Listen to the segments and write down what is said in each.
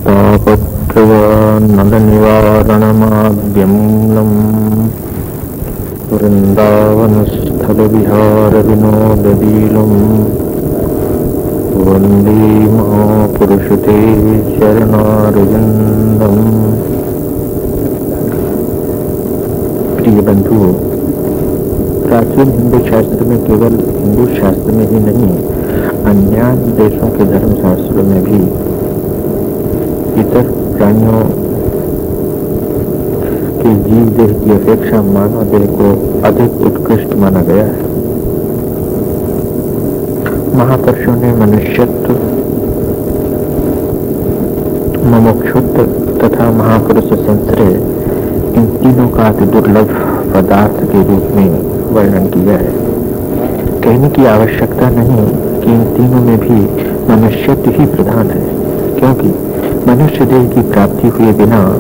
तापत्रयान्नलनिवारणमाद्यम्लम् वृन्दावनस्थलविहारविनोदलीलम् वन्दे महापुरुषते चरणारविन्दम्। प्रिय बंधुओं, प्राचीन हिंदू शास्त्र में केवल हिंदू शास्त्र में ही नहीं, अन्य देशों के धर्म शास्त्रों में भी इतर प्राणियों के जीव देह की अपेक्षा मानव देह को अधिक उत्कृष्ट माना गया है। महापुरुषों ने मनुष्यत्व, मुमुक्षुत्व तथा महापुरुष संश्रय, इन तीनों का अति दुर्लभ पदार्थ के रूप में वर्णन किया है। कहने की आवश्यकता नहीं कि इन तीनों में भी मनुष्यत्व ही प्रधान है, क्योंकि मनुष्य देह की प्राप्ति हुए बिना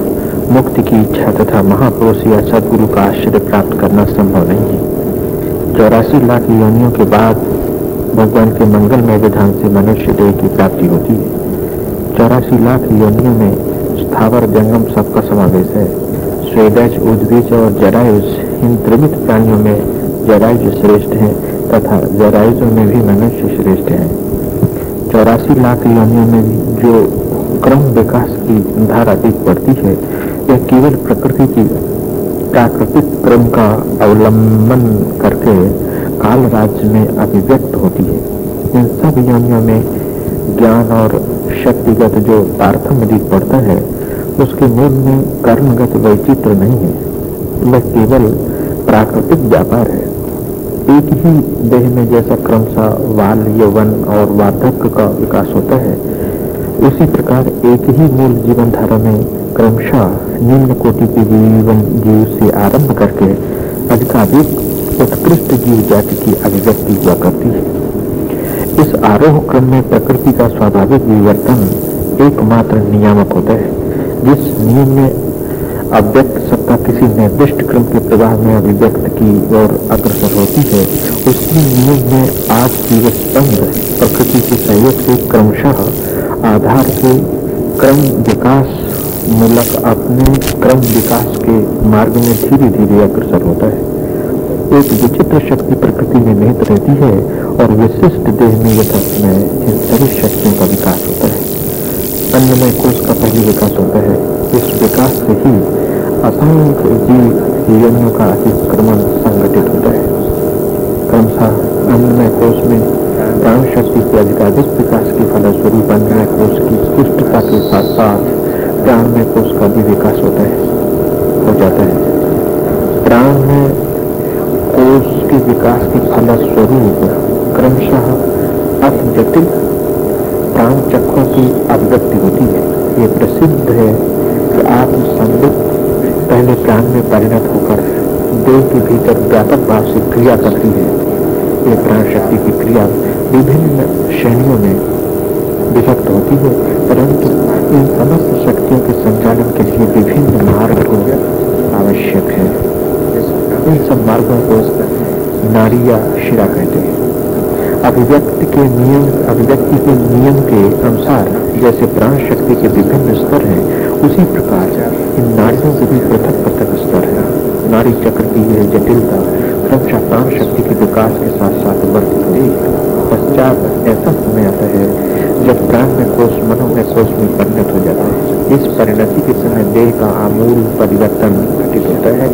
मुक्ति की इच्छा तथा महापुरुष या सद्गुरु का आश्रय प्राप्त करना संभव नहीं है। 84 लाख योनियों के बाद भगवान के मंगलमय विधान से मनुष्य देह की प्राप्ति होती है। 84 लाख योनियों में स्थावर जंगम सबका समावेश है। स्वेदज, उद्भिज और जरायुज, इन त्रिविध प्राणियों में जरायुज श्रेष्ठ है तथा जरायुजों में भी मनुष्य श्रेष्ठ है। 84 लाख योनियों में जो क्रम विकास की धारा देख पड़ती है, यह केवल प्रकृति की प्राकृतिक क्रम का अवलंबन करके काल राज्य में अभिव्यक्त होती है। इन सब योनियों में ज्ञान और शक्तिगत जो तारतम्य दिख पड़ता है, उसके मूल में कर्मगत वैचित्र नहीं है, वह केवल प्राकृतिक व्यापार है। एक ही देह में जैसा क्रमशः बाल, यौवन और वार्धक्य का विकास होता है, उसी प्रकार एक ही मूल जीवन धारा में क्रमशः निम्न कोटि के जीव से आरंभ करके अधिकाधिक उत्कृष्ट जीव जाति की अभिव्यक्ति हुआ करती है। इस आरोह क्रम में प्रकृति का स्वाभाविक विवर्तन एकमात्र नियामक होता है। जिस नियम में अव्यक्त सत्ता किसी निर्दिष्ट क्रम के प्रवाह में अभिव्यक्त की ओर अग्रसर होती है, उसी नियम में आज की स्पंद प्रकृति के सहयोग से क्रमशः आधार के क्रम विकास मूलक अपने क्रम विकास के मार्ग में धीरे धीरे अग्रसर होता है। एक विचित्र शक्ति प्रकृति में निहित रहती है और विशिष्ट देह में यथासमय इन सभी शक्तियों का विकास होता है। अन्नमय कोश का पहले विकास होता है। इस विकास से ही असंख्य जीव योनियों का अतिक्रमण संगठित होता है। क्रमशः अन्नमय कोश में प्राण शक्ति के अधिकाधिक विकास के फलस्वरूप अन्नमय कोश की उत्कृष्टता के साथ साथ प्राणमय कोश का भी विकास हो जाता है। प्राणमय कोश के विकास के फलस्वरूप क्रमशः अति जटिल प्राण चक्रों की अभिव्यक्ति होती है। ये प्रसिद्ध है कि आत्मसंबित पहले प्राण में परिणत होकर देह के भीतर व्यापक भाव से क्रिया करती है। ये प्राण शक्ति की क्रिया विभिन्न श्रेणियों में विभक्त होती है, परंतु इन समस्त शक्तियों के संचालन के लिए विभिन्न मार्ग आवश्यक है। इन सब मार्गों को नाड़ी या शिरा कहते हैं। अभिव्यक्ति के नियम के अनुसार जैसे प्राण शक्ति के विभिन्न स्तर हैं, उसी प्रकार इन नाड़ियों के भी पृथक पृथक स्तर है। नाड़ी चक्र की यह जटिलता क्रमशः प्राण शक्ति के विकास के साथ साथ बढ़ती है। पश्चात ऐसा समय आता है जब प्राण में कोष मनोमय कोष में परिणत हो जाता है। इस परिणति के समय देह का आमूल परिवर्तन घटित होता है,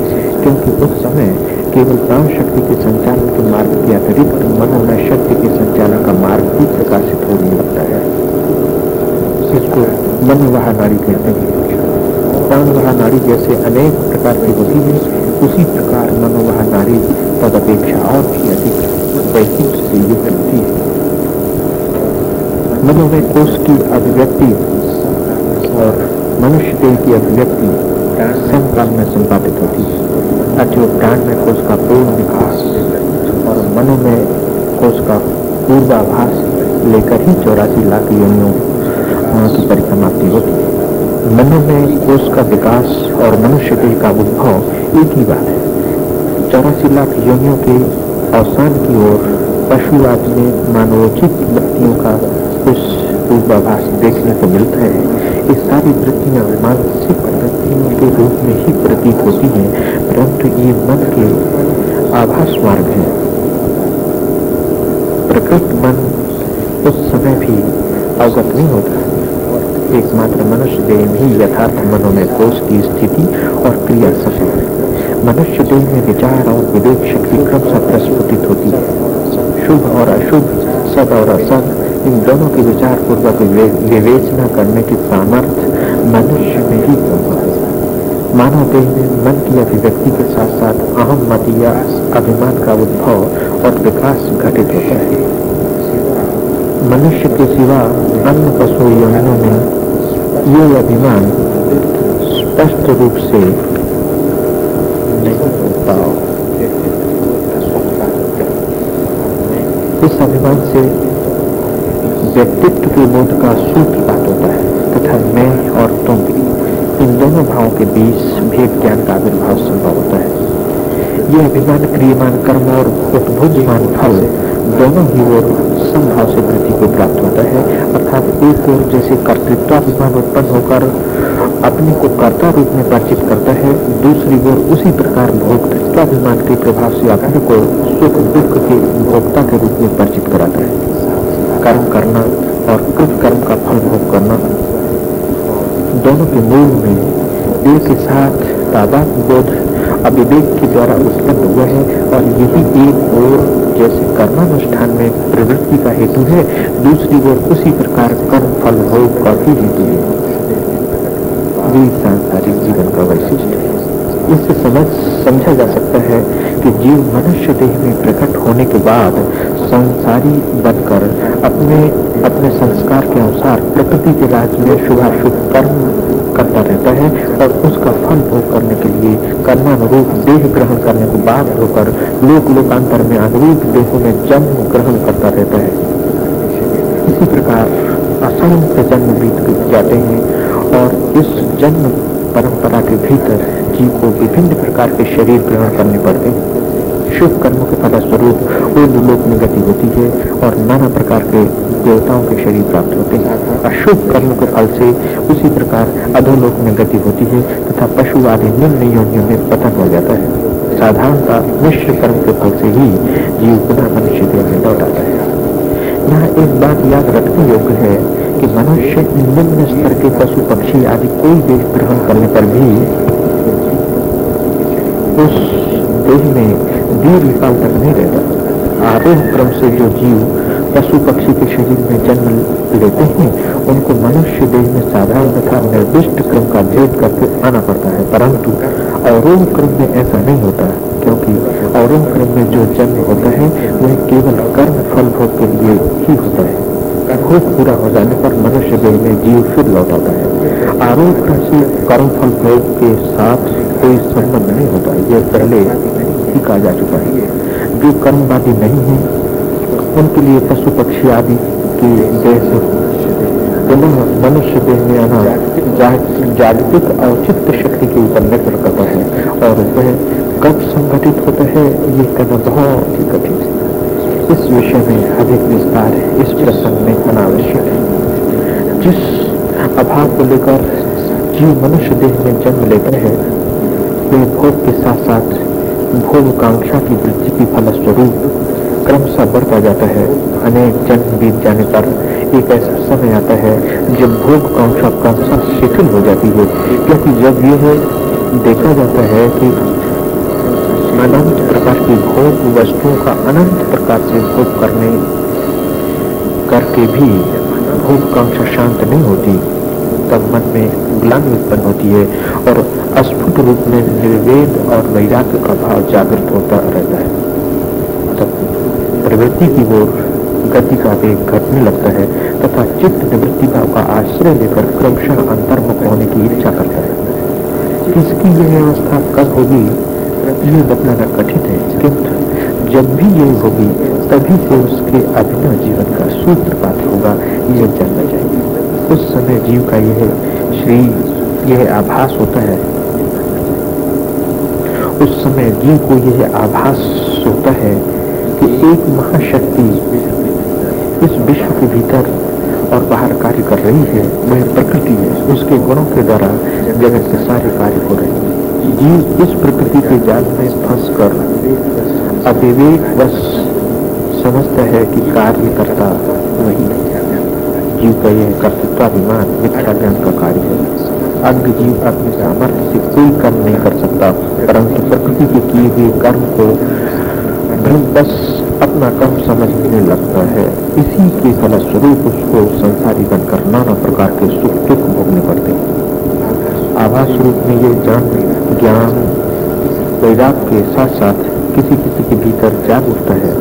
क्योंकि उस समय केवल प्राण शक्ति के संचालन के मार्ग के अतिरिक्त मनोमय शक्ति के संचालन का मार्ग भी प्रकाशित होने लगता है। इसको मनोवाह नाड़ी कहते हैं। प्राणवाह नाड़ी जैसे अनेक प्रकार की होती है, उसी प्रकार मनोवाह नाड़ी तदपेक्षा और भी अधिक वैशिष्ट्य से युक्त होती है। मनोमय कोष की अभिव्यक्ति और मनुष्य देह की अभिव्यक्ति समकाल में संपादित होती है। अतः प्राणमय कोष का पूर्ण विकास और मनोमय कोष का पूर्वाभास लेकर ही 84 लाख योनियों की परिसमाप्ति होती है। मनोमय कोष का विकास और मनुष्य देह का उद्भव एक ही बात है। 84 लाख योनियों के अवसान की ओर पशु आदि में मानवोचित व्यक्तियों का कुछ पूर्वाभास देखने को मिलता है। ये सारी वृत्तियां मानसिक वृत्तियों के रूप में ही प्रतीत होती हैं, परंतु ये मन के आभास मार्ग है। प्रकृत मन उस समय भी अवगत नहीं होता। एकमात्र मनुष्य देह में ही यथार्थ मनोमय कोष की स्थिति और क्रिया सफल है। मनुष्य देह में विचार और विवेक शक्ति क्रमशः प्रस्फुटित होती है। शुभ और अशुभ, सद और असद, इन दोनों की विचार पूर्वक विवेचना करने की सामर्थ्य मनुष्य में ही संभव है। मानव देह में मन की अभिव्यक्ति के साथ साथ अहम मति या अभिमान का उद्भव और विकास घटित होता है। मनुष्य के सिवा अन्य पशु योनियों में ये अभिमान स्पष्ट रूप से नहीं होता। इस अभिमान से व्यक्तित्व के बोध का सूत्रपात होता है तथा मैं और तुम इन दोनों भावों के बीच भेद ज्ञान का आविर्भाव संभव होता है। यह अभिमान क्रियमान कर्म और उपभोग्यमान फल दोनों ही ओर समभाव से वृद्धि को प्राप्त होता है, अर्थात एक ओर जैसे कर्तृत्वाभिमान उत्पन्न होकर अपने को कर्ता रूप में परिचित करता है, दूसरी ओर उसी प्रकार भोक्तृत्वाभिमान के प्रभाव से अपने को सुख दुख के भोक्ता के रूप में परिचित कराता है। कर्म करना और कृत कर्म का फल भोग करना दोनों के मूल में एक के साथ तादाद बोध अविवेक के द्वारा उत्पन्न हुआ है, और यही एक ओर जैसे कर्मानुष्ठान में प्रवृत्ति का हेतु है, दूसरी ओर उसी प्रकार कर्म फल भोग का भी हेतु है। ये सांसारिक जीवन का वैशिष्ट्य है। इससे समझा जा सकता है कि जीव मनुष्य देह में प्रकट होने के बाद संसारी बनकर अपने संस्कार के अनुसार प्रकृति के राज्य में शुभाशुभ कर्म करता रहता है, और उसका फल भोग करने के लिए कर्मानुरूप देह ग्रहण करने को बाध्य होकर लोकांतर में अनुरूप देहों में जन्म ग्रहण करता रहता है। इसी प्रकार असंख्य जन्म बीत जाते हैं, और इस जन्म परंपरा के भीतर जीव को विभिन्न प्रकार के शरीर ग्रहण करने पड़ते हैं। शुभ कर्मों के फलस्वरूप ऊर्ध्वलोक में गति होती है और नाना प्रकार के देवताओं के शरीर प्राप्त होते हैं। अशुभ कर्म के फल से उसी प्रकार अधोलोक में गति होती है तथा पशु आदि निम्न योनियों में पतन हो जाता है। साधारणतः मिश्र कर्म के फल से ही जीव पुनः मनुष्य देह में लौट आता है। यहाँ एक बात याद रखने योग्य है कि मनुष्य निम्न स्तर के पशु पक्षी आदि कोई देह ग्रहण करने पर भी उस देह में दीर्घ काल तक नहीं रहता। आरोह क्रम से जो जीव पशु पक्षी के शरीर में जन्म लेते हैं, उनको मनुष्य देह में साधारण तथा निर्दिष्ट क्रम का भेद करके आना पड़ता है, परंतु अवरोह क्रम में ऐसा नहीं होता, क्योंकि अवरोह क्रम में जो जन्म होता है वह केवल कर्म फल भोग के लिए ही होता है। भोग पूरा हो जाने पर मनुष्य देह में जीव फिर लौट आता है। आरोह क्रम से कर्म फल भोग के साथ कोई संबंध नहीं होता, यह पहले ही कहा जा चुका है। जो कर्मवादी नहीं है उनके लिए पशु पक्षी आदि की देह से पुनः मनुष्य देह में आना जागतिक औचित्य शक्ति के ऊपर निर्भर करता है, और वह कब संगठित होता है ये कहना बहुत ही कठिन है। इस विषय में अधिक विस्तार इस प्रसंग में अनावश्यक है। जिस अभाव को लेकर जीव मनुष्य देह में जन्म लेते हैं, वे भोग के साथ साथ भोगकांक्षा की वृद्धि की फलस्वरूप क्रमशः बढ़ता जाता है। अनेक जन्म बीत जाने पर एक ऐसा समय आता है जब भोगकांक्षा क्रमशः शिथिल हो जाती है, क्योंकि जब यह देखा जाता है कि अनंत प्रकार की भोग वस्तुओं का अनंत प्रकार से भोग करके भी भोगकांक्षा शांत नहीं होती, तब मन में ग्लानि उत्पन्न होती है और अस्फुट रूप में निर्वेद और वैराग्य का भाव जागृत होता रहता है। तब प्रवृत्ति की ओर गति का वेग घटने लगता है तथा चित्त निवृत्ति भाव का आश्रय लेकर क्रमशः अंतर्मुख होने की इच्छा करता है। इसकी यह अवस्था कब होगी यह बतलाना कठिन है, किंतु जब भी यह होगी तभी से उसके अभिनव जीवन का सूत्रपात होगा, यह जानना चाहिए। उस समय जीव का यह आभास होता है, उस समय जीव को यह आभास होता है कि एक महाशक्ति इस विश्व के भीतर और बाहर कार्य कर रही है वह प्रकृति है, उसके गुणों के द्वारा जगत के सारे कार्य हो रहे हैं। जीव इस प्रकृति के जाल में फंस कर अविवेक बस समझता है कि कार्य करता वही है। जीव का यह कर्तृत्वाभिमान मिथ्या ज्ञान का कार्य है। अज्ञ जीव अपने सामर्थ्य से कोई कर्म नहीं कर सकता, परंतु प्रकृति के किए हुए कर्म को बस अपना कर्म समझने लगता है। इसी के फलस्वरूप उसको संसारी बनकर नाना प्रकार के सुख दुख भोगने पड़ते हैं। आभास रूप में ये ज्ञान वैराग्य के साथ साथ किसी के भीतर जाग उठता है,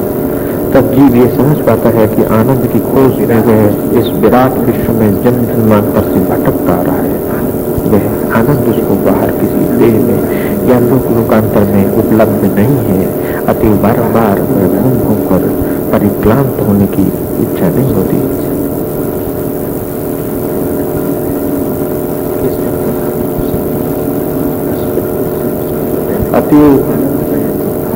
तब जीव ये समझ पाता है कि आनंद की खोज में वह इस विराट विश्व में जन्म जन्मांतर से भटकता आ रहा है। वह आनंद उसको बाहर किसी देह में या लोकांतर में उपलब्ध नहीं है, अतः बारंबार वह घूम घूम कर परिक्लांत होने की इच्छा नहीं होती। अतः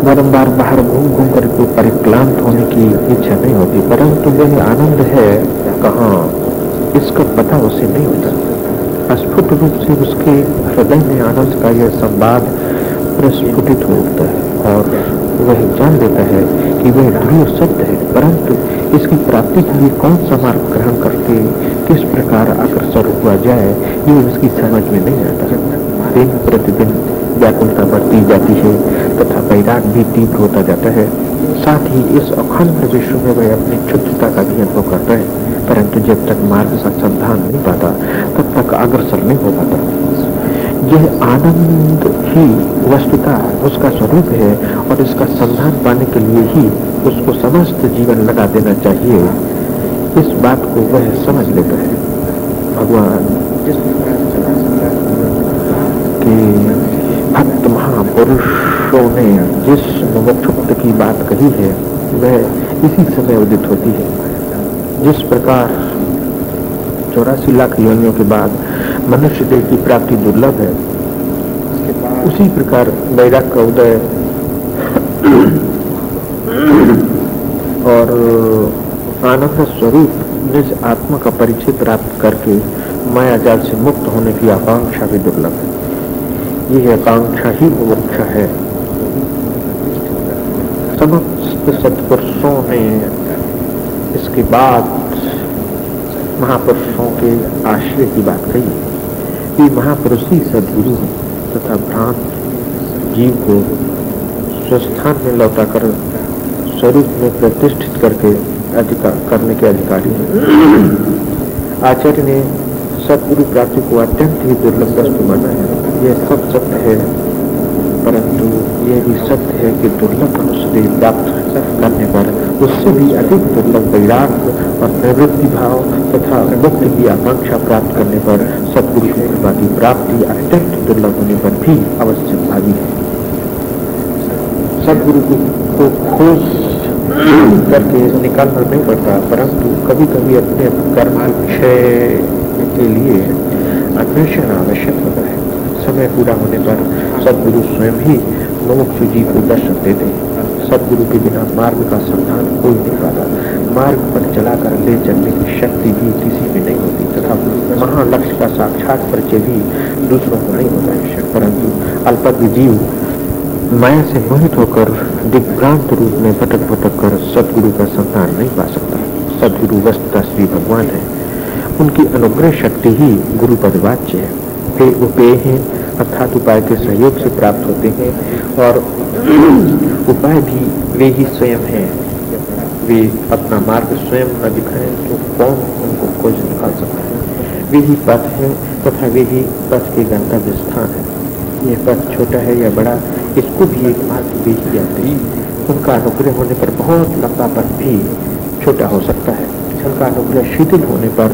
बारंबार बाहर घूम घूम कर परिक्लांत होने की इच्छा नहीं होती, परंतु वह आनंद है कहाँ, इसका पता उसे नहीं होता। स्फुट रूप से उसके हृदय में आनंद का यह संवाद प्रस्फुटित हो उठता है और वह जान लेता है कि वह ध्रुव सत्य है, परंतु इसकी प्राप्ति के लिए कौन सा मार्ग ग्रहण करके किस प्रकार अग्रसर हुआ जाए ये उसकी समझ में नहीं आता। दिन प्रतिदिन व्याकुलता बढ़ती जाती है तथा वैराग भी तीव्र होता जाता है। साथ ही इस अखंड विश्व में वह अपनी क्षुद्रता का भी अनुभव करता है, परंतु जब तक मार्ग का संधान नहीं पाता तब तक अग्रसर नहीं हो पाता। यह आनंद ही वस्तुतः उसका स्वरूप है और इसका संधान पाने के लिए ही उसको समस्त जीवन लगा देना चाहिए। इस बात को वह समझ लेता है। भगवान के भक्त महापुरुषों ने जिस मुमुक्षुत्व की बात कही है वह इसी समय उदित होती है। जिस प्रकार 84 लाख योनियों के बाद मनुष्य देह की प्राप्ति दुर्लभ है, उसी प्रकार वैराग का उदय और आनंद स्वरूप निज आत्मा का परिचय प्राप्त करके माया जाल से मुक्त होने की आकांक्षा भी दुर्लभ है। यह आकांक्षा ही मोक्ष है। समस्त सत्पुरुषों ने इसके बाद महापुरुषों के आश्रय की बात कही। ये महापुरुष ही सद्गुरु तथा भ्रांत जीव को स्वस्थान में लौटाकर स्वरूप में प्रतिष्ठित करके करने के अधिकारी हैं। आचार्य ने सद्गुरु प्राप्ति को अत्यंत ही दुर्लभ वस्तु माना है। यह सब सत्य है, परंतु यह भी सत्य है कि दुर्लभ मनुष्य प्राप्त करने पर उससे भी अधिक दुर्लभ वैराग और प्रवृत्ति भाव तथा मुक्ति की आकांक्षा प्राप्त करने पर सद्गुरु की कृपा की प्राप्ति अत्यंत दुर्लभ होने पर भी अवश्य भागी है। सद्गुरु को खोज करके निकालना नहीं पड़ता, परंतु कभी कभी अपने कर्म क्षय के लिए अन्वेषण आवश्यक होता है। समय पूरा होने पर सद्गुरु स्वयं ही मुमुक्षु जीव को दर्शन देते हैं। सद्गुरु के बिना मार्ग का संधान कोई नहीं पाता। मार्ग पर चलाकर ले चलने की शक्ति भी किसी में नहीं होती तथा महालक्ष्य का साक्षात परिचय भी दूसरों को नहीं होता है, परंतु अल्पज्ञ जीव माया से मोहित होकर दिग्भ्रांत रूप में भटक भटक कर सद्गुरु का संतान नहीं पा सकता। सद्गुरु वस्तुतः श्री भगवान है। उनकी अनुग्रह शक्ति ही गुरु पदवाच्य है। वे उपेय हैं, अर्थात उपाय के सहयोग से प्राप्त होते हैं और उपाय भी वे ही स्वयं हैं। वे अपना मार्ग स्वयं न दिखाएं तो कौन उनको खोज निकाल सकता है। वे ही पथ है तथा वे ही पथ के गंतव्य स्थान है। यह पथ छोटा है या बड़ा, इसको भी एक मार्ग वे ही जानते हैं। उनका अनुग्रह होने पर बहुत लंबा पथ भी छोटा हो सकता है। उनका अनुग्रह शिथिल होने पर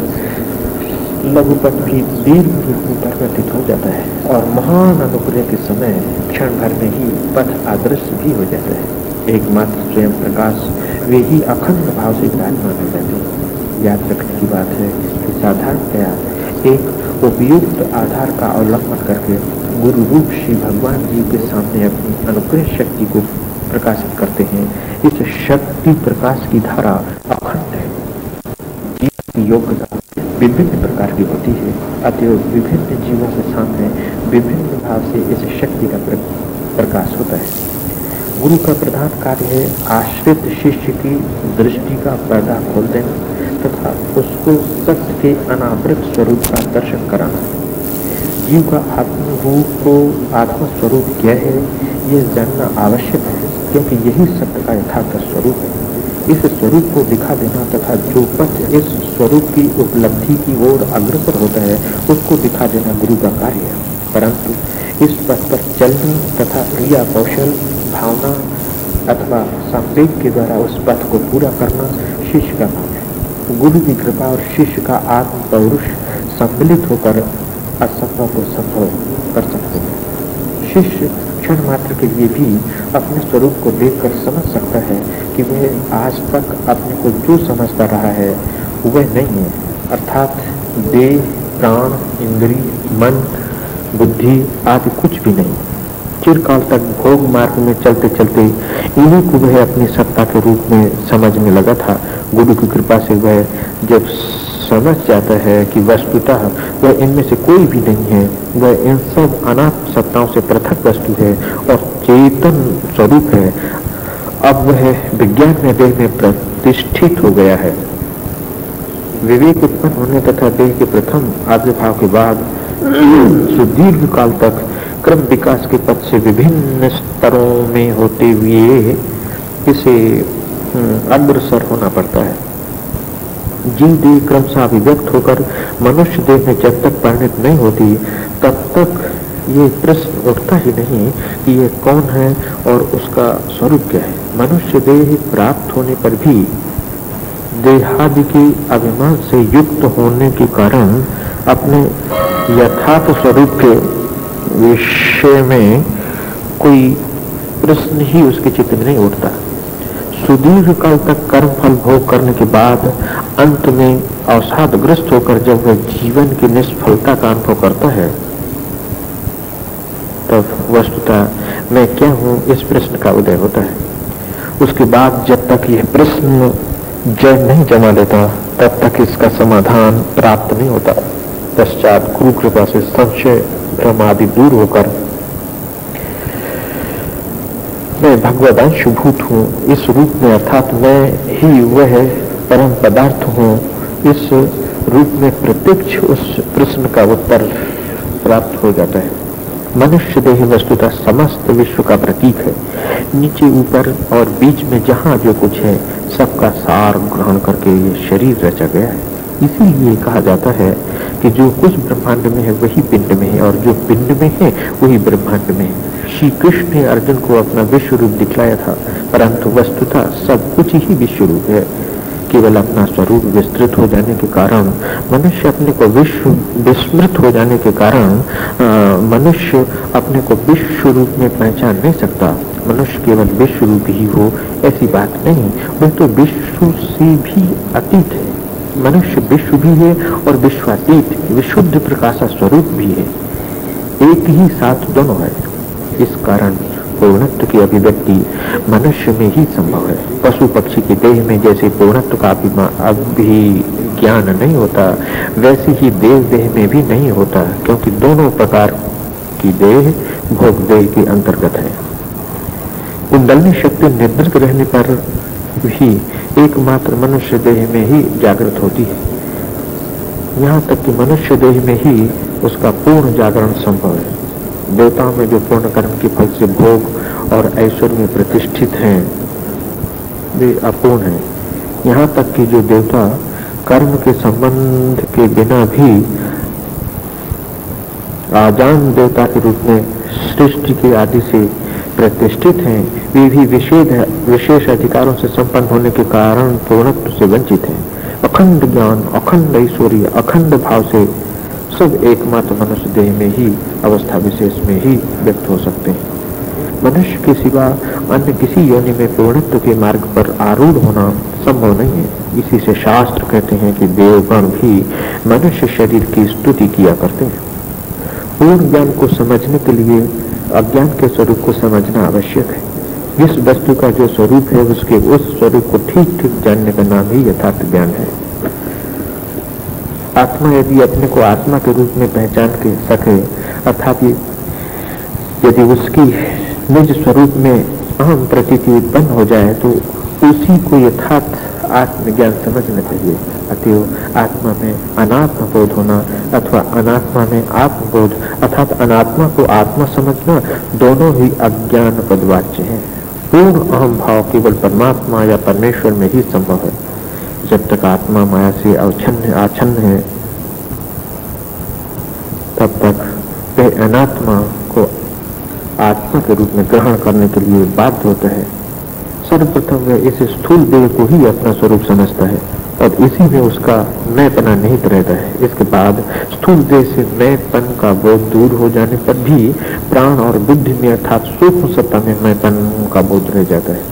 लघु पथ भी दीर्घ रूप में परिवर्तित हो जाता है और महान अनुग्रह के समय क्षण भर में ही पथ आदर्श भी हो जाता है। एकमात्र स्वयं प्रकाश वे ही अखंड भाव से विराजमान हो जाते हैं। याद रखने की बात है कि साधारणतया एक उपयुक्त आधार का अवलंबन करके गुरु रूप श्री भगवान जी के सामने अपनी अनुग्रह शक्ति को प्रकाशित करते हैं। इस शक्ति प्रकाश की धारा अखंड है। की योग्यता विभिन्न प्रकार की होती है। अतएव विभिन्न जीवों के सामने विभिन्न भाव से इस शक्ति का प्रकाश होता है। गुरु का प्रधान कार्य है आश्रित शिष्य की दृष्टि का पर्दा खोल देना तथा उसको सत्य के अनावृत स्वरूप का दर्शन कराना। जीव का आत्मरूप को आत्मस्वरूप क्या है यह जानना आवश्यक है, क्योंकि यही सत्य का यथार्थ स्वरूप है। इस स्वरूप को दिखा देना तथा जो पथ इस स्वरूप की उपलब्धि की ओर अग्रसर होता है उसको दिखा देना गुरु का कार्य है। परंतु इस पथ पर चलना तथा क्रिया कौशल भावना अथवा संवेग के द्वारा उस पथ को पूरा करना शिष्य का काम है। गुरु की कृपा और शिष्य का आत्म पौरुष सम्मिलित होकर असंभव को संभव कर सकते हैं। शिष्य क्षण मात्र के लिए भी अपने स्वरूप को देखकर समझ सकता है कि वह आज तक अपने को जो समझता रहा है वह नहीं है, अर्थात देह प्राण इंद्रिय मन बुद्धि आदि कुछ भी नहीं। चिरकाल तक भोग मार्ग में चलते चलते इन्हीं को वह अपनी सत्ता के रूप में समझने लगा था। गुरु की कृपा से वह जब समझ जाता है कि वस्तुतः वह इनमें से कोई भी नहीं है, वह इन सब अनात्म सत्ताओं से पृथक वस्तु है और चेतन स्वरूप है, अब वह विज्ञान में देह में प्रतिष्ठित हो गया है। विवेक उत्पन्न होने तथा देह के प्रथम आविर्भाव के बाद सुदीर्घ काल तक क्रम विकास के पथ से विभिन्न स्तरों में होते हुए इसे अग्रसर होना पड़ता है। जीव देह क्रमशः अभिव्यक्त होकर मनुष्य देह में जब तक परिणत नहीं होती तब तक ये प्रश्न उठता ही नहीं कि ये कौन है और उसका स्वरूप क्या है। मनुष्य देह प्राप्त होने पर भी देहादि के अभिमान से युक्त होने के कारण अपने यथार्थ स्वरूप के विषय में कोई प्रश्न ही उसके चित्त में नहीं उठता। सुदीर्घ काल तक कर्म फल भोग करने के बाद अंत में अवसादग्रस्त होकर जब वह जीवन की निष्फलता का अनुभव करता है तब वस्तुतः मैं क्या हूँ इस प्रश्न का उदय होता है। उसके बाद जब तक यह प्रश्न जड़ नहीं जमा लेता तब तक इसका समाधान प्राप्त नहीं होता। पश्चात गुरु कृपा से संशय भ्रम आदि दूर होकर मैं भगवदांशुभूत हूँ इस रूप में, अर्थात मैं ही वह परम पदार्थ हूँ इस रूप में प्रत्यक्ष उस प्रश्न का उत्तर प्राप्त हो जाता है। मनुष्य देह वस्तुतः समस्त विश्व का प्रतीक है। नीचे ऊपर और बीच में जहाँ जो कुछ है सबका सार ग्रहण करके ये शरीर रचा गया है। इसीलिए कहा जाता है कि जो कुछ ब्रह्मांड में है वही पिंड में है और जो पिंड में है वही ब्रह्मांड में है। श्री कृष्ण ने अर्जुन को अपना विश्व रूप दिखलाया था, परंतु वस्तुतः सब कुछ ही विश्व रूप है। केवल अपना स्वरूप विस्तृत हो जाने के कारण मनुष्य अपने को विस्मृत हो जाने के कारण मनुष्य अपने को विश्व रूप में पहचान नहीं सकता। मनुष्य केवल विश्व रूप ही हो ऐसी बात नहीं, वह तो विश्व से भी अतीत है। मनुष्य विश्व भी है और विश्वातीत विशुद्ध प्रकाश स्वरूप भी है, एक ही साथ दोनों है। इस कारण पूर्णत्व की अभिव्यक्ति मनुष्य में ही संभव है। पशु पक्षी के देह में जैसे पूर्णत्व का अभिज्ञान नहीं होता वैसे ही देह में भी नहीं होता, क्योंकि दोनों प्रकार की देह भोग देह के अंतर्गत है। कुंडलनी शक्ति निवृत्त रहने पर भी एकमात्र मनुष्य देह में ही जागृत होती है। यहाँ तक कि मनुष्य देह में ही उसका पूर्ण जागरण संभव है। देवताओं में जो पूर्ण कर्म के फल से भोग और ऐश्वर्य में प्रतिष्ठित हैं वे अपूर्ण हैं। यहाँ तक कि जो देवता कर्म के संबंध के बिना भी आजान देवता के रूप में सृष्टि के आदि से प्रतिष्ठित हैं, वे भी विशेष अधिकारों से संपन्न होने के कारण पूर्णत्व से वंचित हैं। अखंड ज्ञान अखंड ऐश्वर्य अखंड भाव से सब एकमात्र मनुष्य देह में ही अवस्था विशेष में ही व्यक्त हो सकते हैं। मनुष्य के सिवा अन्य किसी योनि में पूर्णत्व के मार्ग पर आरूढ़ होना संभव नहीं है। इसी से शास्त्र कहते हैं कि देवगण भी मनुष्य शरीर की स्तुति किया करते हैं। पूर्ण ज्ञान को समझने के लिए अज्ञान के स्वरूप को समझना आवश्यक है। जिस वस्तु का जो स्वरूप है उसके उस स्वरूप को ठीक ठीक जानने का नाम ही यथार्थ ज्ञान है। आत्मा यदि अपने को आत्मा के रूप में पहचान के सके, अर्थात यदि उसकी निज स्वरूप में अहम प्रतीति उत्पन्न हो जाए, तो उसी को यथार्थ आत्मज्ञान समझना चाहिए। अतएव आत्मा में अनात्म बोध होना अथवा अनात्मा में आत्मबोध अर्थात अनात्मा को आत्मा समझना, दोनों ही अज्ञान पदवाच्य हैं। पूर्ण अहम भाव केवल परमात्मा या परमेश्वर में ही संभव है। जब तक आत्मा माया से आच्छन्न है, तब तक वह अनात्मा को आत्मा के रूप में ग्रहण करने के लिए बाध्य होता है। सर्वप्रथम वह इस स्थूल देह को ही अपना स्वरूप समझता है और इसी में उसका मैंपना निहित रहता है। इसके बाद स्थूल देह से मैंपन का बोध दूर हो जाने पर भी प्राण और बुद्धि में अर्थात सूक्ष्म सत्ता में मैंपन का बोध रह जाता है।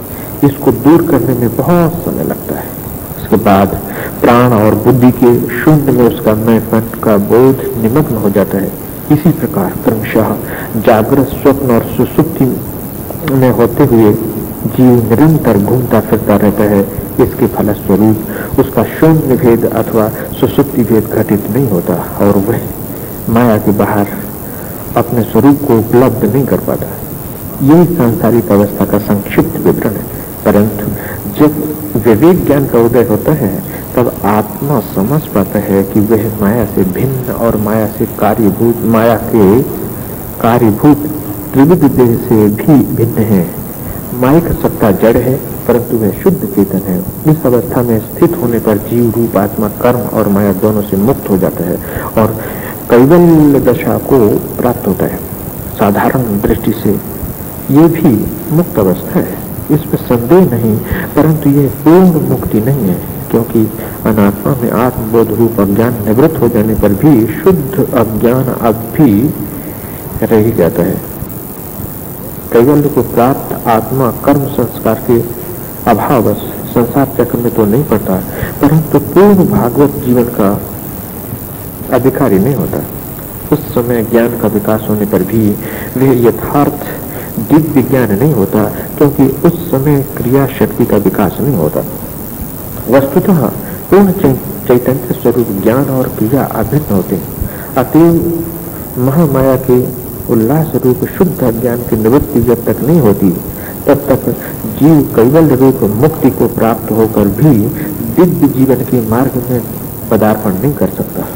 इसको दूर करने में बहुत समय लगता है। इसके बाद प्राण और बुद्धि के शून्य में उसका मैंपन का बोध निमग्न हो जाता है। इसी प्रकार क्रमशः जागृत, स्वप्न और सुसुप्ति में होते हुए जीव निरंतर घूमता फिरता रहता है। इसके फलस्वरूप उसका शून्य भेद अथवा सुसुप्ति भेद घटित नहीं होता और वह माया के बाहर अपने स्वरूप को उपलब्ध नहीं कर पाता। यही सांसारिक अवस्था का संक्षिप्त विवरण है। परंतु जब विवेक ज्ञान का उदय होता है, तब आत्मा समझ पाता है कि वह माया से भिन्न और माया से कार्यभूत, माया के कार्यभूत त्रिविध देह से भी भिन्न है। माइक सत्ता जड़ है, परंतु वह शुद्ध चेतन है। इस अवस्था में स्थित होने पर जीव रूप आत्मा कर्म और माया दोनों से मुक्त हो जाता है और कैवल्य दशा को प्राप्त होता है। साधारण दृष्टि से ये भी मुक्त अवस्था है, इसमें संदेह नहीं, परंतु यह पूर्ण मुक्ति नहीं है, क्योंकि अनात्मा में आत्मबोध रूप अज्ञान निवृत्त हो जाने पर भी शुद्ध अज्ञान अब भी रह ही जाता है। कैवल्य को प्राप्त आत्मा कर्म संस्कार के अभावश संसार चक्र में तो नहीं पड़ता, परंतु पूर्ण भागवत जीवन का अधिकारी नहीं होता। उस समय ज्ञान का विकास होने पर भी वह यथार्थ दिव्य ज्ञान नहीं होता, क्योंकि उस समय क्रिया शक्ति का विकास नहीं होता। वस्तुतः पूर्ण चैतन्य स्वरूप ज्ञान और क्रिया अभिन्न होते हैं। अतएव महामाया के उल्लास रूप शुद्ध अज्ञान की निवृत्ति जब तक नहीं होती, तब तक जीव कैवल्य रूप मुक्ति को प्राप्त होकर भी दिव्य जीवन के मार्ग में पदार्पण नहीं कर सकता।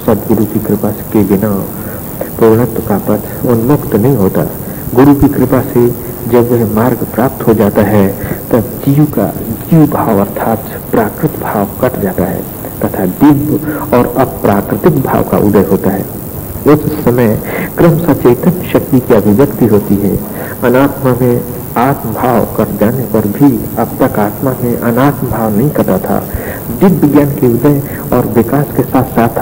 सदगुरु की कृपा के बिना पूर्णत्व का पथ उन्मुक्त नहीं होता। गुरु की कृपा से जब वह मार्ग प्राप्त हो जाता है, तब जीव भाव अर्थात प्राकृत भाव कट जाता है तथा दिव्य और अप्राकृतिक भाव का उदय होता है। उस समय क्रमशः चैतन्य शक्ति की अभिव्यक्ति होती है। अनात्मा में आत्म भाव कर जाने पर भी अब तक आत्मा में अनात्म भाव नहीं कटा था। दिव्य ज्ञान के उदय और विकास के साथ साथ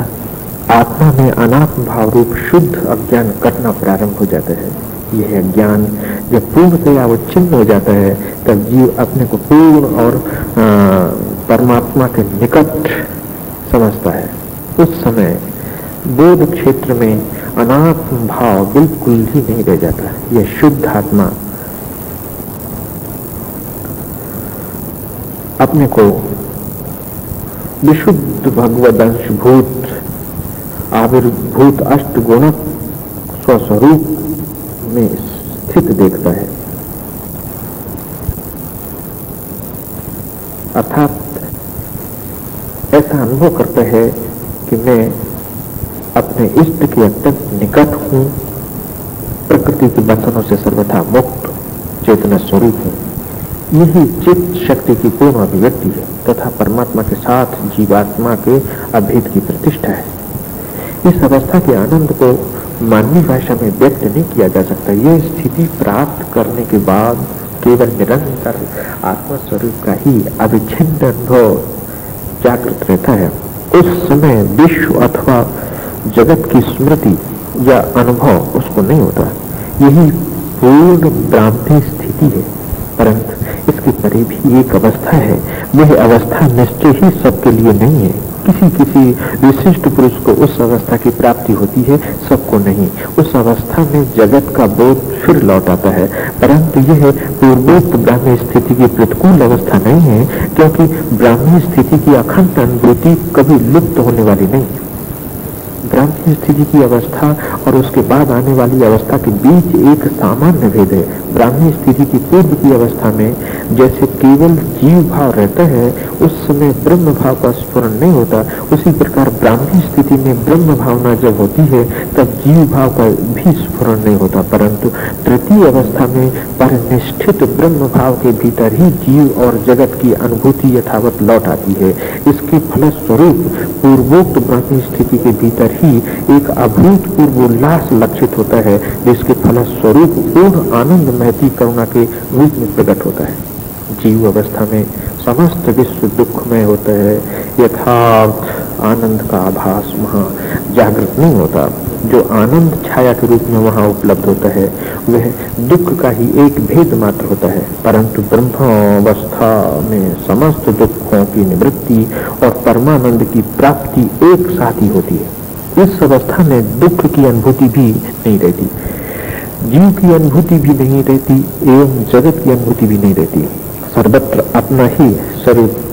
आत्मा में अनात्म भाव रूप शुद्ध अज्ञान कटना प्रारंभ हो जाता है। यह अज्ञान जब पूर्णतया अवच्छिन्न हो जाता है, तब जीव अपने को पूर्ण और परमात्मा के निकट समझता है। उस समय बोध क्षेत्र में अनात्म भाव बिल्कुल ही नहीं रह जाता। यह शुद्ध आत्मा अपने को विशुद्ध भगवद अंशभूत आविर्भूत अष्ट गुण स्वस्वरूप में स्थित देखता है। अर्थात ऐसा अनुभव करता है कि मैं अपने इष्ट के अत्यंत निकट हूँ, प्रकृति के बंधनों से सर्वथा मुक्त चेतना स्वरूप हूँ। यही चित्त शक्ति की पूर्ण अभिव्यक्ति है तथा परमात्मा के साथ जीवात्मा के अभेद की प्रतिष्ठा है। इस अवस्था के आनंद को मानवीय भाषा में व्यक्त नहीं किया जा सकता। यह स्थिति प्राप्त करने के बाद केवल निरंतर आत्मा स्वरूप का ही अविच्छिन्न अनुभव जागृत रहता है। उस समय विश्व अथवा जगत की स्मृति या अनुभव उसको नहीं होता। यही पूर्ण ब्राह्मी स्थिति है, परंतु इसके परे भी एक अवस्था है। यह अवस्था निश्चय ही सबके लिए नहीं है। किसी विशिष्ट पुरुष को उस अवस्था की प्राप्ति होती है, सबको नहीं। उस अवस्था में जगत का बोध फिर लौट आता है, परंतु यह पूर्वोक्त ब्राह्मी स्थिति की प्रतिकूल अवस्था नहीं है, क्योंकि ब्राह्मी स्थिति की अखंड अनुभूति कभी लुप्त होने वाली नहीं। ब्राह्मी स्थिति की अवस्था और उसके बाद आने वाली अवस्था के बीच एक सामान्य भेद है। ब्राह्मी स्थिति की पूर्व की अवस्था में जैसे केवल जीव भाव रहता है, उस समय ब्रह्म भाव का स्फुरण नहीं होता, उसी प्रकार ब्राह्मी स्थिति में ब्रह्म भावना जब होती है तब जीव भाव का भी स्फुरण नहीं होता, परंतु तृतीय अवस्था में परनिष्ठित ब्रह्म भाव के भीतर ही जीव और जगत की अनुभूति यथावत लौट आती है। इसके फलस्वरूप पूर्वोक्त ब्राह्मी स्थिति के भीतर ही एक अभूतपूर्व उल्लास लक्षित होता है, जिसके फलस्वरूप पूर्ण आनंद महती करुणा के रूप में प्रकट होता है। जीव अवस्था में समस्त विश्व दुखमय होता है, यथार्थ आनंद का आभास वहाँ जागृत नहीं होता। जो आनंद छाया के रूप में वहाँ उपलब्ध होता है वह दुख का ही एक भेद मात्र होता है, परंतु ब्रह्मावस्था में समस्त दुखों की निवृत्ति और परमानंद की प्राप्ति एक साथ ही होती है। इस अवस्था में दुख की अनुभूति भी नहीं रहती, जीव की अनुभूति भी नहीं रहती एवं जगत की अनुभूति भी नहीं रहती। सर्वत्र अपना ही स्वरूप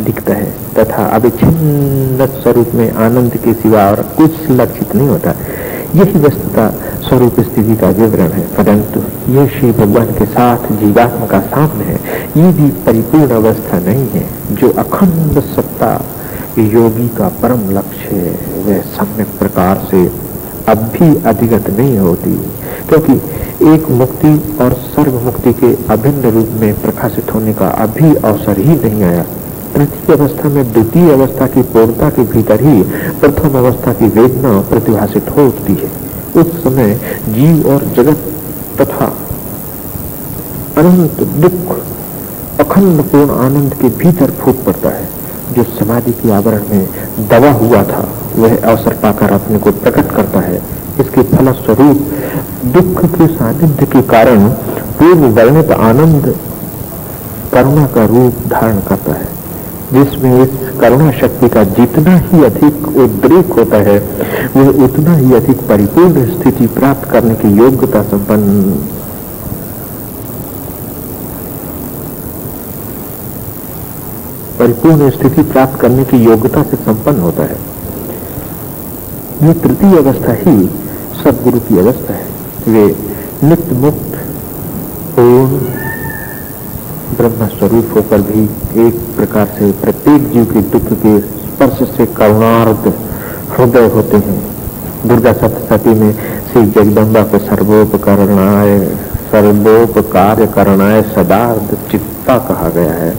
दिखता है तथा अविच्छिन्न स्वरूप में आनंद के सिवा और कुछ लक्षित नहीं होता। यही वस्तुतः स्वरूप स्थिति का विवरण है, परंतु यह श्री भगवान के साथ जीवात्मा का साम्य है। ये भी परिपूर्ण अवस्था नहीं है। जो अखंड सत्ता योगी का परम लक्ष्य है वह सम्यक प्रकार से अब भी अधिगत नहीं होती, क्योंकि एक मुक्ति और सर्व मुक्ति के अभिन्न रूप में प्रकाशित होने का अभी अवसर ही नहीं आया। तृतीय अवस्था में द्वितीय अवस्था की पूर्णता के भीतर ही प्रथम अवस्था की वेदना प्रतिभाषित हो उठती है। उस समय जीव और जगत तथा अनंत दुख अखंड पूर्ण आनंद के भीतर फूट पड़ता है। जो समाधि के आवरण में दबा हुआ था वह अवसर पाकर अपने को प्रकट करता है। इसके फलस्वरूप दुख के सानिध्य के कारण पूर्व वर्णित आनंद करुणा का रूप धारण करता है, जिसमें इस करुणा शक्ति का जितना ही अधिक उद्रेक होता है वह उतना ही अधिक परिपूर्ण स्थिति प्राप्त करने की योग्यता संपन्न परिपूर्ण स्थिति प्राप्त करने की योग्यता से संपन्न होता है। ये तृतीय अवस्था ही सद्गुरु की अवस्था है। वे नित्य मुक्त पूर्ण ब्रह्म स्वरूप होकर भी एक प्रकार से प्रत्येक जीव के दुख के स्पर्श से करुणार्ध हृदय होते हैं। दुर्गा सप्तशती में श्री जगदम्बा को सर्वोपकार करणाय सदार्ध चित्ता कहा गया है।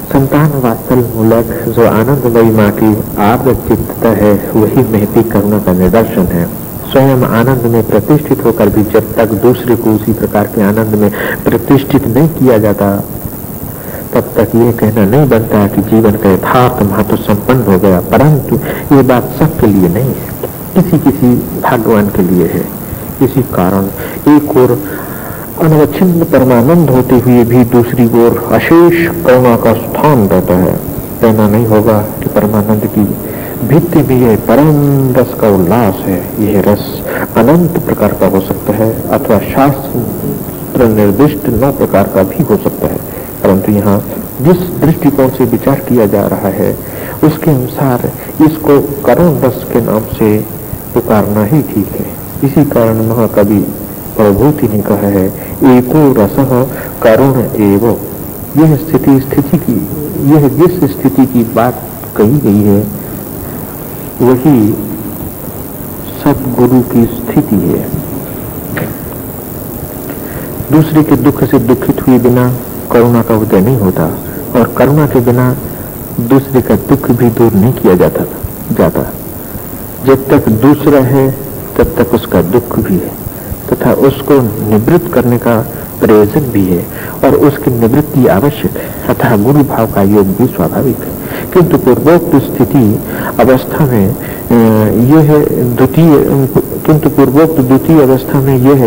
संतान वात्सल मूलक जो आनंदमयी माँ की आर्द्र चित्तता है वही महती करुणा का निदर्शन है। स्वयं आनंद में प्रतिष्ठित होकर भी जब तक दूसरे को उसी प्रकार के आनंद में प्रतिष्ठित नहीं किया जाता तब तक ये कहना नहीं बनता कि जीवन का यथार्थ महत्व संपन्न हो गया। परंतु ये बात सबके लिए नहीं है, किसी किसी भाग्यवान के लिए है। इसी कारण एक और अनवच्छिन्न परमानंद होते हुए भी दूसरी ओर अशेष करुणा का स्थान रहता है। कहना नहीं होगा कि परमानंद की भित्ति भी यह परम रस का उल्लास है। यह रस अनंत प्रकार का हो सकता है अथवा शास्त्र निर्दिष्ट 9 प्रकार का भी हो सकता है, परंतु यहाँ जिस दृष्टिकोण से विचार किया जा रहा है उसके अनुसार इसको करुण रस के नाम से पुकारना ही ठीक है। इसी कारण महाकवि प्रभूति ने कहा है एको रसः करुण एव। यह जिस स्थिति की बात कही गई है वही सद्गुरु की स्थिति है। दूसरे के दुख से दुखित हुए बिना करुणा का उदय नहीं होता और करुणा के बिना दूसरे का दुख भी दूर नहीं किया जाता। जब तक दूसरा है तब तक उसका दुख भी है तथा उसको निवृत्त करने का प्रयोजन भी है और उसकी निवृत्ति आवश्यक है, अतः गुरु भाव का योग भी स्वाभाविक है। किंतु पूर्वोक्त स्थिति अवस्था में पूर्वोक्त द्वितीय अवस्था में यह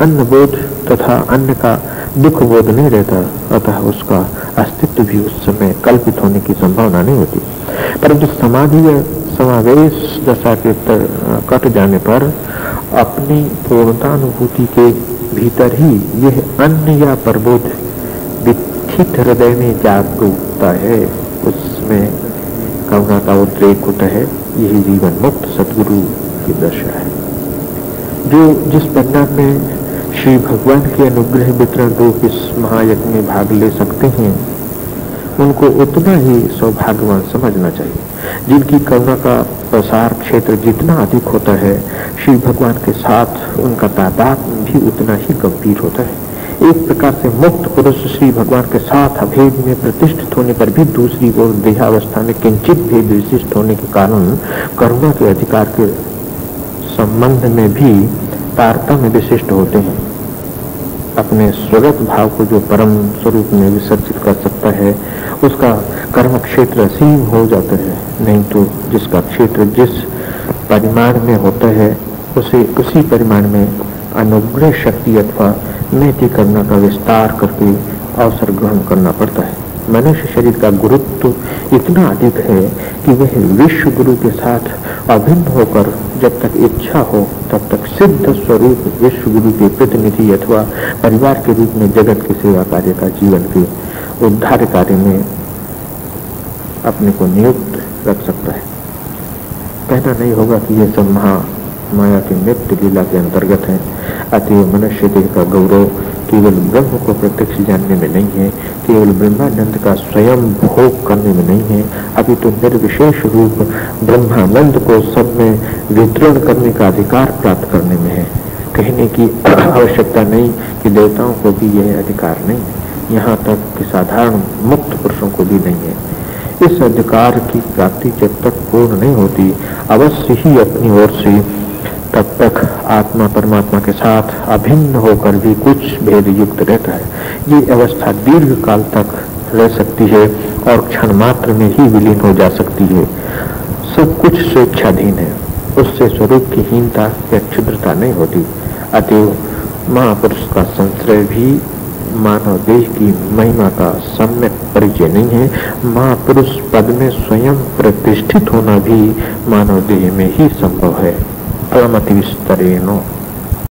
अन्न बोध तथा अन्न का दुख बोध नहीं रहता, अतः उसका अस्तित्व भी उस समय कल्पित होने की संभावना नहीं होती। परंतु समाधि समावेश दशा के कट जाने पर अपनी पूर्णतानुभूति के भीतर ही यह अन्न या प्रबोध विकसित हृदय में जाग उठता है। उसमें करुणा का उद्रेक होता है यही जीवन मुक्त सदगुरु की दशा है। जो जिस परिणाम में श्री भगवान के अनुग्रह वितरण रूप इस महायज्ञ में भाग ले सकते हैं, उनको उतना ही सौभाग्यवान समझना चाहिए। जिनकी करुणा का प्रसार क्षेत्र जितना अधिक होता है, श्री भगवान के साथ उनका तादात्म्य भी उतना ही गंभीर होता है। एक प्रकार से मुक्त पुरुष श्री भगवान के साथ अभेद में प्रतिष्ठित होने पर भी दूसरी ओर देहावस्था में किंचित भेद विशिष्ट होने के कारण करुणा के अधिकार के संबंध में भी तारतम्य विशिष्ट होते हैं। अपने स्वगत भाव को जो परम स्वरूप में विसर्जित कर सकता है, उसका कर्म क्षेत्र असीम हो जाता है। नहीं तो जिसका क्षेत्र जिस परिमाण में होता है, उसे उसी परिमाण में अनुग्रह शक्ति अथवा नैतिक करुणा का विस्तार करके अवसर ग्रहण करना पड़ता है। मनुष्य शरीर का गुरुत्व इतना अधिक है कि वह विश्व गुरु के साथ अभिन्न होकर जब तक इच्छा हो तब तक सिद्ध स्वरूप विश्व गुरु के प्रतिनिधि अथवा परिवार के रूप में जगत के सेवा कार्य का जीवन के उद्धार कार्य में अपने को नियुक्त रख सकता है। कहना नहीं होगा कि यह सब माया की नित्य लीला के अंतर्गत है। अतएव मनुष्य देह का गौरव केवल ब्रह्म को प्रत्यक्ष जानने में नहीं है, केवल ब्रह्मानंद का स्वयं भोग करने में नहीं है, अभी तो निर्विशेष रूप ब्रह्मानंद को सब में वितरण करने का अधिकार प्राप्त करने में है। कहने की आवश्यकता नहीं कि देवताओं को भी यह अधिकार नहीं है, यहाँ तक कि साधारण मुक्त पुरुषों को भी नहीं है। इस अधिकार की प्राप्ति जब तक पूर्ण नहीं होती, अवश्य ही अपनी ओर से तब तक आत्मा परमात्मा के साथ अभिन्न होकर भी कुछ भेद युक्त रहता है। ये अवस्था दीर्घ काल तक रह सकती है और क्षण मात्र में ही विलीन हो जा सकती है। सब कुछ स्वेच्छाधीन है, उससे स्वरूप की हीनता या क्षुद्रता नहीं होती। अतएव महापुरुष का संश्रय भी मानव देह की महिमा का सम्यक परिचय नहीं है। महापुरुष पद में स्वयं प्रतिष्ठित होना भी मानव देह में ही संभव है। अलमति विस्तरेणो